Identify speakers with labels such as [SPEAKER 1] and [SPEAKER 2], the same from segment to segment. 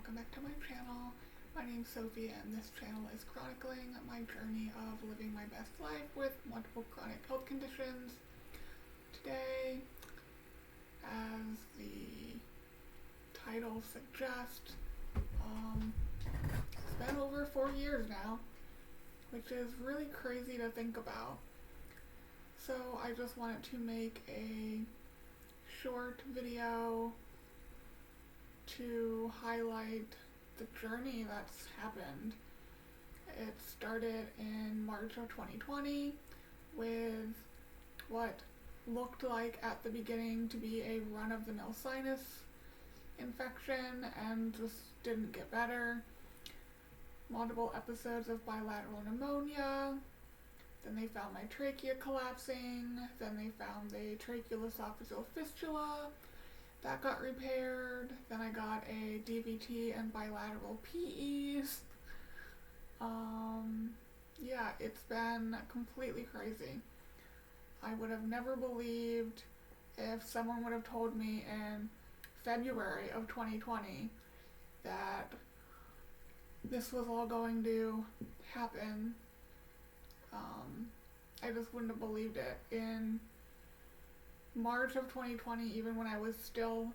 [SPEAKER 1] welcome back to my channel. My name's Sophie and this channel is chronicling my journey of living my best life with multiple chronic health conditions. Today, as the title suggests, it's been over 4 years now, which is really crazy to think about. So I just wanted to make a short video to highlight the journey that's happened. It started in March of 2020 with what looked like at the beginning to be a run-of-the-mill sinus infection and just didn't get better. Multiple episodes of bilateral pneumonia. Then they found my trachea collapsing. Then they found the tracheoesophageal fistula. That got repaired. Then I got a DVT and bilateral PEs. Yeah, it's been completely crazy. I would have never believed if someone would have told me in February of 2020 that this was all going to happen. I just wouldn't have believed it. In March of 2020, even when I was still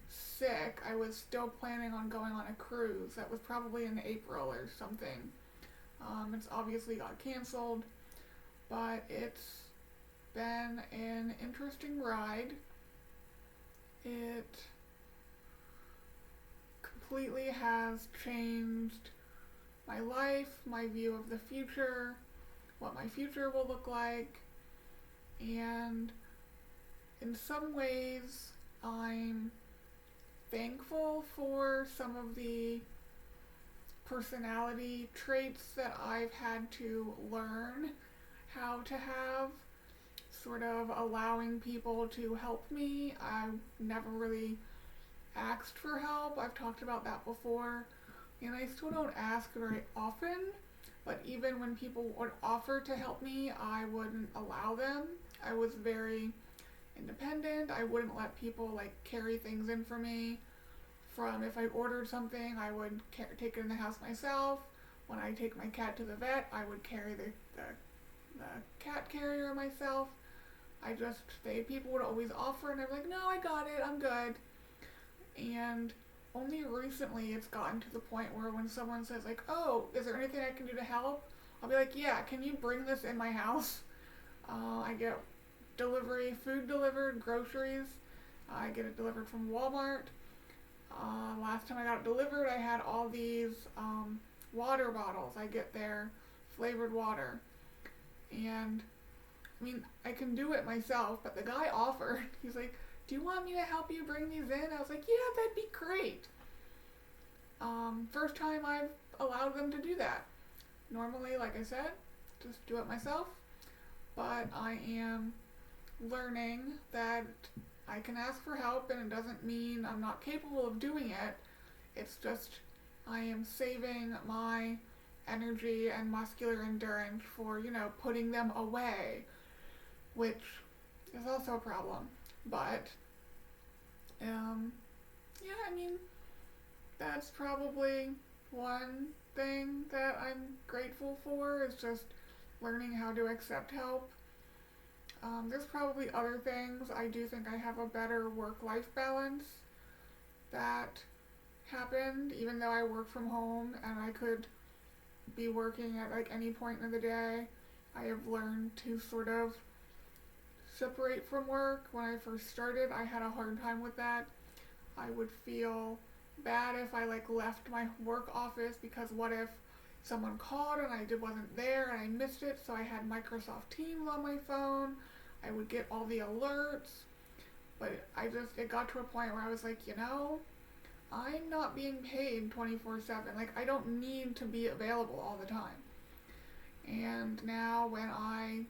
[SPEAKER 1] sick, I was still planning on going on a cruise. That was probably in April or something. It's obviously got canceled, but it's been an interesting ride. It completely has changed my life, my view of the future, what my future will look like, and in some ways I'm thankful for some of the personality traits that I've had to learn how to have, sort of allowing people to help me. I've never really asked for help. I've talked about that before, and I still don't ask very often, but even when people would offer to help me, I wouldn't allow them. I was very independent. I wouldn't let people carry things in for me. From if I ordered something, I would take it in the house myself. When I take my cat to the vet, I would carry the cat carrier myself. People would always offer, and I'm like, no, I got it, I'm good. And only recently it's gotten to the point where when someone says oh, is there anything I can do to help? I'll be like, yeah, can you bring this in my house? I get food delivered, groceries. I get it delivered from Walmart. Last time I got it delivered, I had all these water bottles. I get their flavored water. And I mean, I can do it myself, but the guy offered. He's like, do you want me to help you bring these in? I was like, yeah, that'd be great. First time I've allowed them to do that. Normally, like I said, just do it myself. But I am learning that I can ask for help, and it doesn't mean I'm not capable of doing it. It's just I am saving my energy and muscular endurance for, putting them away, which is also a problem. But, yeah, I mean, that's probably one thing that I'm grateful for, is just learning how to accept help. There's probably other things. I do think I have a better work-life balance that happened, even though I work from home and I could be working at any point in the day. I have learned to sort of separate from work. When I first started, I had a hard time with that. I would feel bad if I left my work office, because what if someone called and I wasn't there and I missed it, so I had Microsoft Teams on my phone. I would get all the alerts, but it got to a point where I was like, I'm not being paid 24/7. I don't need to be available all the time. And now when I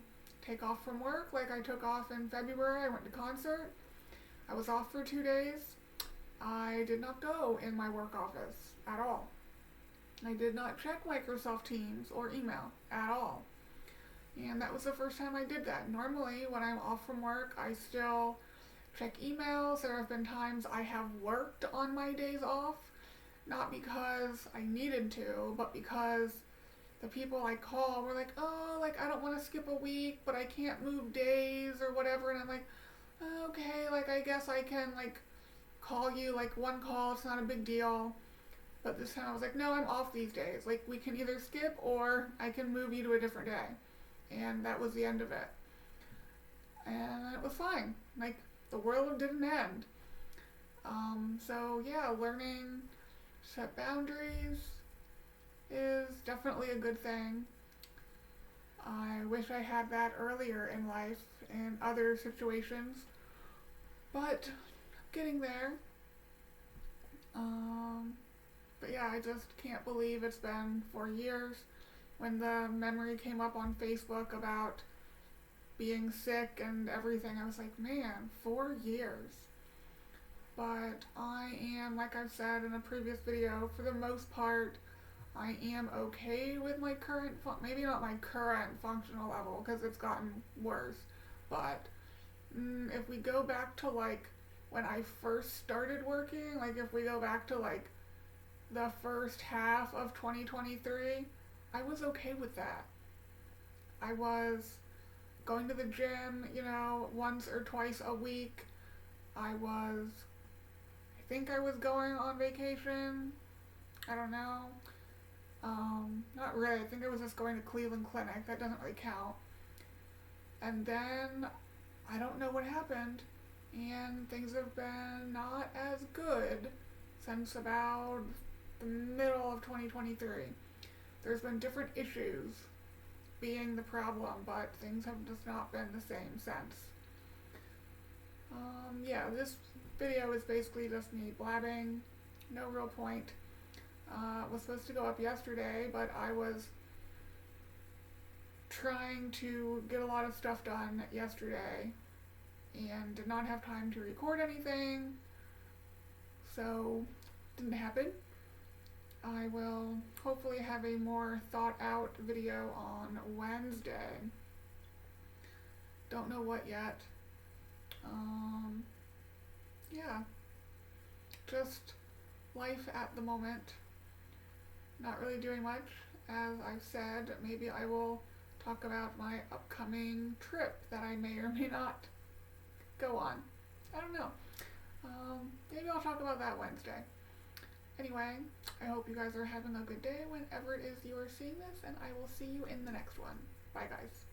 [SPEAKER 1] take off from work, I took off in February, I went to concert. I was off for 2 days. I did not go in my work office at all. I did not check Microsoft Teams or email at all. And that was the first time I did that. Normally, when I'm off from work, I still check emails. There have been times I have worked on my days off, not because I needed to, but because the people I call were like, oh, like, I don't want to skip a week, but I can't move days or whatever. And I'm like, okay, like, I guess I can, like, call you, like, one call, it's not a big deal. But this time I was like, no, I'm off these days. Like, we can either skip or I can move you to a different day. And that was the end of it. And it was fine. Like, the world didn't end. So yeah, learning to set boundaries is definitely a good thing. I wish I had that earlier in life in other situations, but getting there. But yeah, I just can't believe it's been 4 years. When the memory came up on Facebook about being sick and everything, I was like, man, 4 years. But I am, like I've said in a previous video, for the most part, I am okay with my current, maybe not my current functional level, because it's gotten worse, but if we go back to, like, when I first started working, like, if we go back to, like, the first half of 2023, I was okay with that. I was going to the gym, once or twice a week. I think I was going on vacation. I don't know. Not really. I think I was just going to Cleveland Clinic. That doesn't really count. And then, I don't know what happened, and things have been not as good since about the middle of 2023. There's been different issues being the problem, but things have just not been the same since. Yeah, this video is basically just me blabbing, no real point. It was supposed to go up yesterday, but I was trying to get a lot of stuff done yesterday and did not have time to record anything, so didn't happen. I will hopefully have a more thought out video on Wednesday. Don't know what yet. Yeah, just life at the moment. Not really doing much. As I've said, maybe I will talk about my upcoming trip that I may or may not go on. I don't know. Maybe I'll talk about that Wednesday. Anyway, I hope you guys are having a good day whenever it is you are seeing this, and I will see you in the next one. Bye, guys.